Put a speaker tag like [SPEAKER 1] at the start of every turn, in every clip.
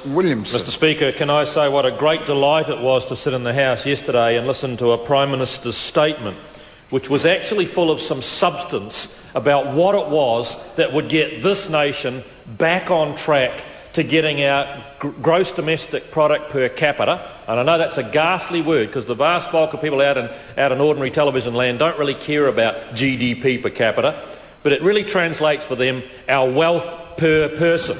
[SPEAKER 1] Williamson.
[SPEAKER 2] Mr Speaker, can I say what a great delight it was to sit in the House yesterday and listen to a Prime Minister's statement, which was actually full of some substance about what it was that would get this nation back on track to getting our gross domestic product per capita. And I know that's a ghastly word because the vast bulk of people out in ordinary television land don't really care about GDP per capita, but it really translates for them our wealth per person.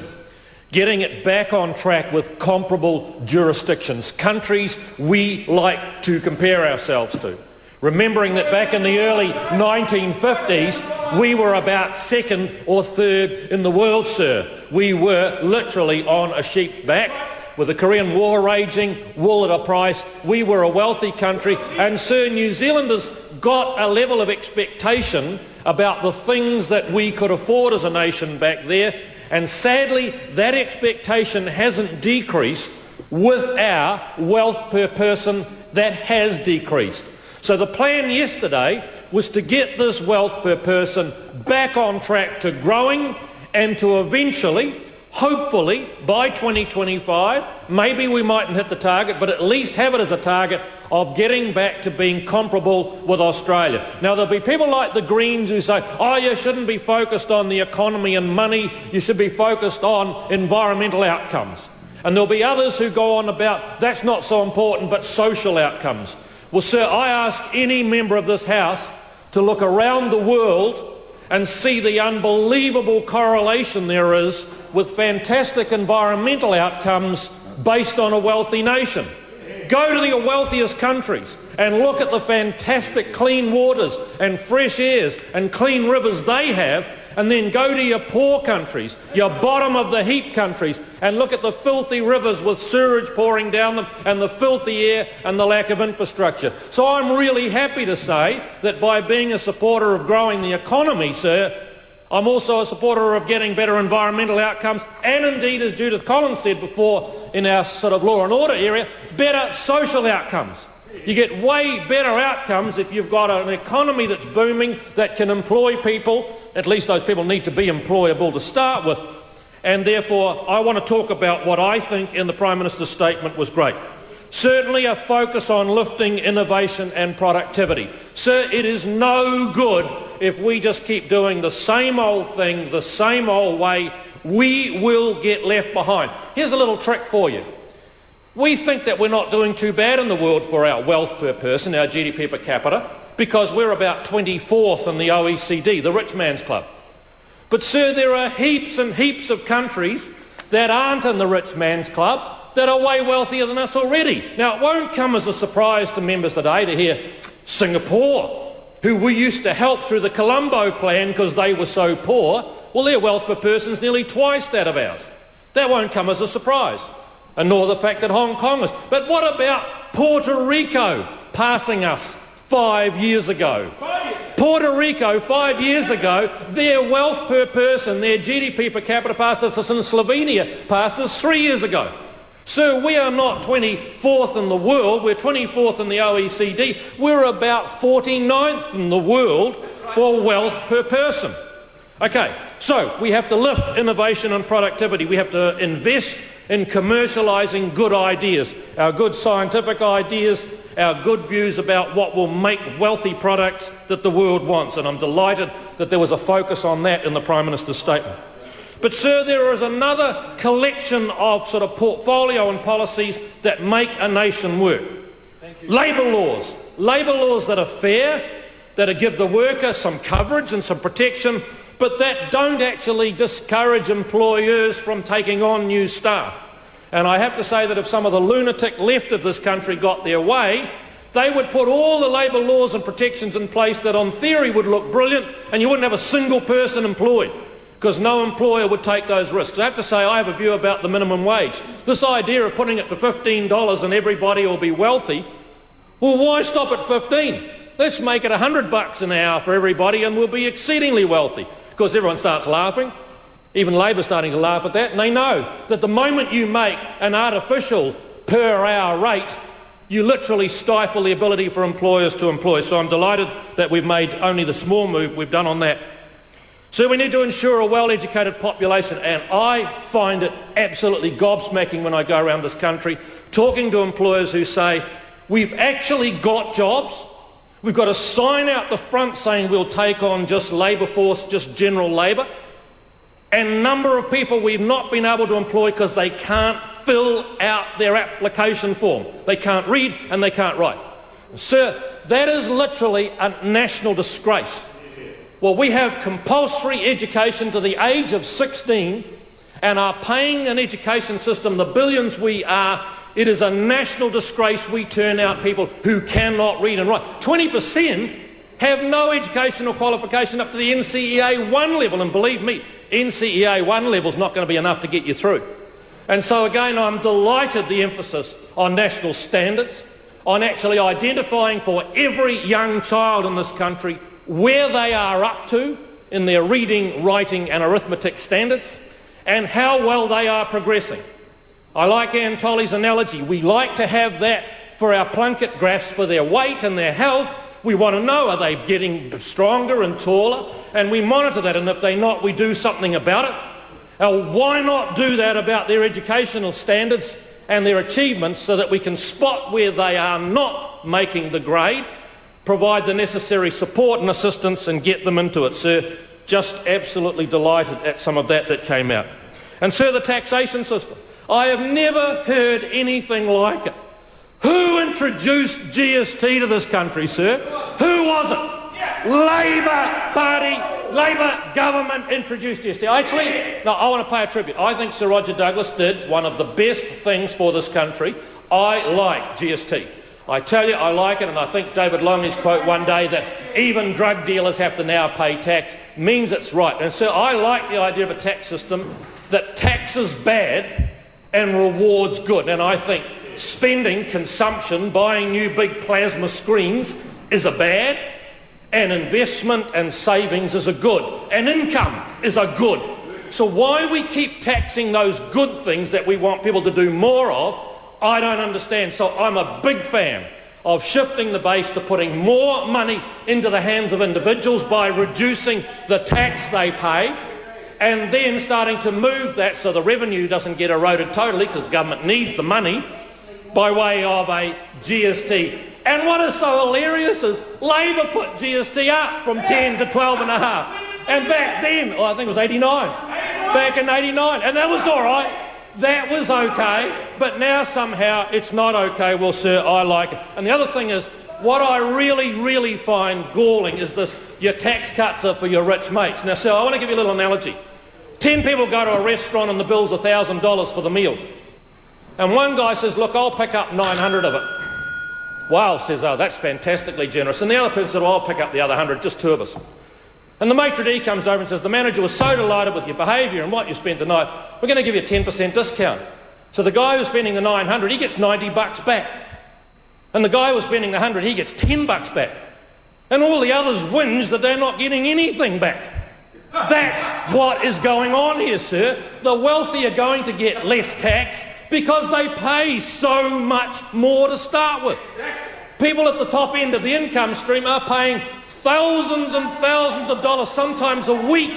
[SPEAKER 2] Getting it back on track with comparable jurisdictions, countries we like to compare ourselves to. Remembering that back in the early 1950s, we were about second or third in the world, sir. We were literally on a sheep's back. With the Korean War raging, wool at a price, we were a wealthy country. And, sir, New Zealanders got a level of expectation about the things that we could afford as a nation back there. And sadly, that expectation hasn't decreased. With our wealth per person, that has decreased. So the plan yesterday was to get this wealth per person back on track to growing and to eventually, hopefully, by 2025, maybe we mightn't hit the target, but at least have it as a target of getting back to being comparable with Australia. Now, there'll be people like the Greens who say, oh, you shouldn't be focused on the economy and money, you should be focused on environmental outcomes. And there'll be others who go on about, that's not so important, but social outcomes. Well, sir, I ask any member of this House to look around the world and see the unbelievable correlation there is with fantastic environmental outcomes based on a wealthy nation. Go to the wealthiest countries and look at the fantastic clean waters and fresh airs and clean rivers they have, and then go to your poor countries, your bottom of the heap countries, and look at the filthy rivers with sewage pouring down them and the filthy air and the lack of infrastructure. So I'm really happy to say that by being a supporter of growing the economy, sir, I'm also a supporter of getting better environmental outcomes and indeed, as Judith Collins said before in our sort of law and order area, better social outcomes. You get way better outcomes if you've got an economy that's booming, that can employ people. At least those people need to be employable to start with. And therefore, I want to talk about what I think in the Prime Minister's statement was great. Certainly a focus on lifting innovation and productivity. Sir, it is no good if we just keep doing the same old thing, the same old way. We will get left behind. Here's a little trick for you. We think that we're not doing too bad in the world for our wealth per person, our GDP per capita, because we're about 24th in the OECD, the rich man's club. But, sir, there are heaps and heaps of countries that aren't in the rich man's club that are way wealthier than us already. Now, it won't come as a surprise to members today to hear Singapore, who we used to help through the Colombo plan because they were so poor, well, their wealth per person is nearly twice that of ours. That won't come as a surprise, and nor the fact that Hong Kong is. But what about Puerto Rico passing us 5 years ago? Puerto Rico, 5 years ago, their wealth per person, their GDP per capita passed us, and Slovenia passed us 3 years ago. So we are not 24th in the world, we're 24th in the OECD. We're about 49th in the world for wealth per person. Okay, so we have to lift innovation and productivity. We have to invest in commercialising good ideas, our good scientific ideas, our good views about what will make wealthy products that the world wants. And I'm delighted that there was a focus on that in the Prime Minister's statement. But, sir, there is another collection of sort of portfolio and policies that make a nation work. Labour laws that are fair, that give the worker some coverage and some protection, but that don't actually discourage employers from taking on new staff. And I have to say that if some of the lunatic left of this country got their way, they would put all the labour laws and protections in place that on theory would look brilliant, and you wouldn't have a single person employed, because no employer would take those risks. I have to say I have a view about the minimum wage. This idea of putting it to $15 and everybody will be wealthy, well, why stop at 15? Let's make it $100 an hour for everybody and we'll be exceedingly wealthy. Because everyone starts laughing. Even Labor's starting to laugh at that, and they know that the moment you make an artificial per hour rate, you literally stifle the ability for employers to employ. So I'm delighted that we've made only the small move we've done on that. So we need to ensure a well-educated population, and I find it absolutely gobsmacking when I go around this country talking to employers who say, we've actually got jobs, we've got a sign out the front saying we'll take on just labour force, just general labour, and a number of people we've not been able to employ because they can't fill out their application form. They can't read and they can't write. Sir, that is literally a national disgrace. Well, we have compulsory education to the age of 16 and are paying an education system the billions we are. It is a national disgrace we turn out people who cannot read and write. 20% have no educational qualification up to the NCEA 1 level, and believe me, NCEA 1 level is not going to be enough to get you through. And so again, I'm delighted the emphasis on national standards, on actually identifying for every young child in this country where they are up to in their reading, writing and arithmetic standards and how well they are progressing. I like Anne Tolley's analogy. We like to have that for our Plunkett graphs for their weight and their health. We want to know, are they getting stronger and taller? And we monitor that, and if they're not, we do something about it. Why not do that about their educational standards and their achievements so that we can spot where they are not making the grade, provide the necessary support and assistance and get them into it, sir. Just absolutely delighted at some of that came out. And sir, the taxation system. I have never heard anything like it. Who introduced GST to this country, sir? Who was it? Labor Party, Labor government introduced GST. I want to pay a tribute. I think Sir Roger Douglas did one of the best things for this country. I like GST. I tell you, I like it, and I think David Longley's quote one day that even drug dealers have to now pay tax means it's right. And so I like the idea of a tax system that taxes bad and rewards good. And I think spending, consumption, buying new big plasma screens is a bad, and investment and savings is a good, and income is a good. So why we keep taxing those good things that we want people to do more of, I don't understand. So I'm a big fan of shifting the base to putting more money into the hands of individuals by reducing the tax they pay, and then starting to move that so the revenue doesn't get eroded totally, because government needs the money, by way of a GST. And what is so hilarious is Labor put GST up from 10 to 12 and a half. And back then, I think it was 89, back in 89, and that was all right. That was okay, but now somehow it's not okay. Well, sir, I like it. And the other thing is, what I really, really find galling is this, your tax cuts are for your rich mates. Now, sir, I want to give you a little analogy. 10 people go to a restaurant and the bill's $1,000 for the meal. And one guy says, look, I'll pick up 900 of it. Wow, says, oh, that's fantastically generous. And the other person said, well, I'll pick up the other 100, just two of us. And the maitre d' comes over and says, the manager was so delighted with your behaviour and what you spent tonight, we're going to give you a 10% discount. So the guy who's spending the 900, he gets $90 back. And the guy who's spending the 100, he gets $10 back. And all the others whinge that they're not getting anything back. That's what is going on here, sir. The wealthy are going to get less tax because they pay so much more to start with. People at the top end of the income stream are paying thousands and thousands of dollars, sometimes a week,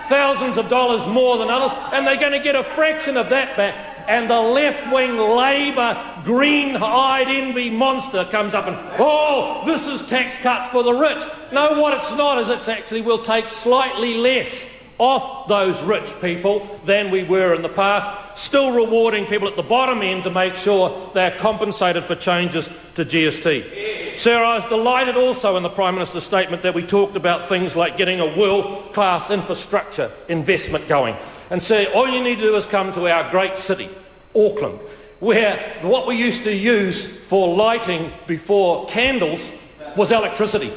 [SPEAKER 2] thousands of dollars more than others, and they're going to get a fraction of that back. And the left-wing Labor green-eyed envy monster comes up and, oh, this is tax cuts for the rich. No, what it's not is it's actually will take slightly less off those rich people than we were in the past, still rewarding people at the bottom end to make sure they're compensated for changes to GST. Sir, I was delighted also in the Prime Minister's statement that we talked about things like getting a world-class infrastructure investment going. And sir, all you need to do is come to our great city, Auckland, where what we used to use for lighting before candles was electricity.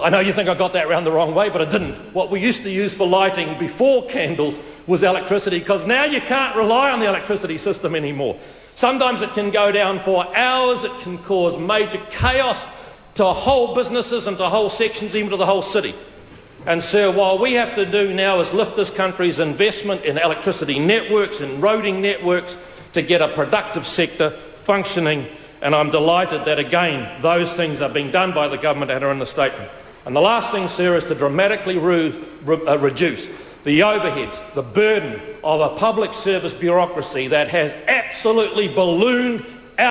[SPEAKER 2] I know you think I got that round the wrong way, but I didn't. What we used to use for lighting before candles was electricity, because now you can't rely on the electricity system anymore. Sometimes it can go down for hours, it can cause major chaos to whole businesses and to whole sections, even to the whole city. And sir, what we have to do now is lift this country's investment in electricity networks and roading networks to get a productive sector functioning. And I'm delighted that, again, those things are being done by the government and are in the statement. And the last thing, sir, is to dramatically reduce the overheads, the burden of a public service bureaucracy that has absolutely ballooned